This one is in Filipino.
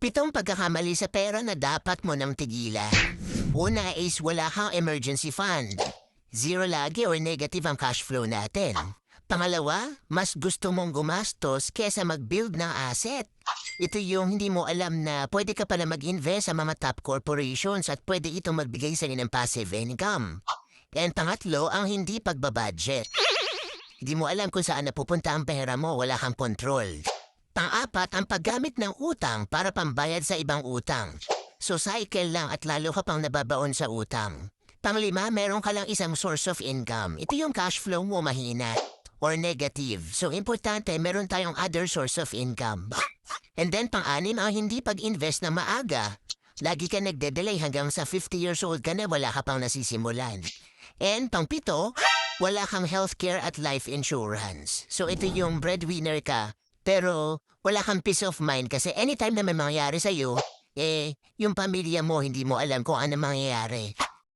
Pitong pagkakamali sa pera na dapat mo nang tigilan. Una is wala kang emergency fund. Zero lagi or negative ang cash flow natin. Pangalawa, mas gusto mong gumastos kesa mag-build ng asset. Ito yung hindi mo alam na pwede ka pala mag-invest sa mga top corporations at pwede ito magbigay sa ng passive income. And pangatlo, ang hindi pagbabudget. Hindi mo alam kung saan napupunta ang pera mo, wala kang control. Pang-apat, ang paggamit ng utang para pambayad sa ibang utang. So cycle lang at lalo ka pang nababaon sa utang. Panglima, meron ka lang isang source of income. Ito yung cash flow mo mahina or negative. So importante, meron tayong other source of income. And then pang-anim, ang hindi pag-invest na maaga. Lagi ka nagde-delay hanggang sa 50 years old ka na wala ka pang nasisimulan. And pang-pito, wala kang healthcare at life insurance. So ito yung breadwinner ka, pero wala kang peace of mind kasi anytime na may mangyayari sa'yo, yung pamilya mo hindi mo alam kung ano mangyayari.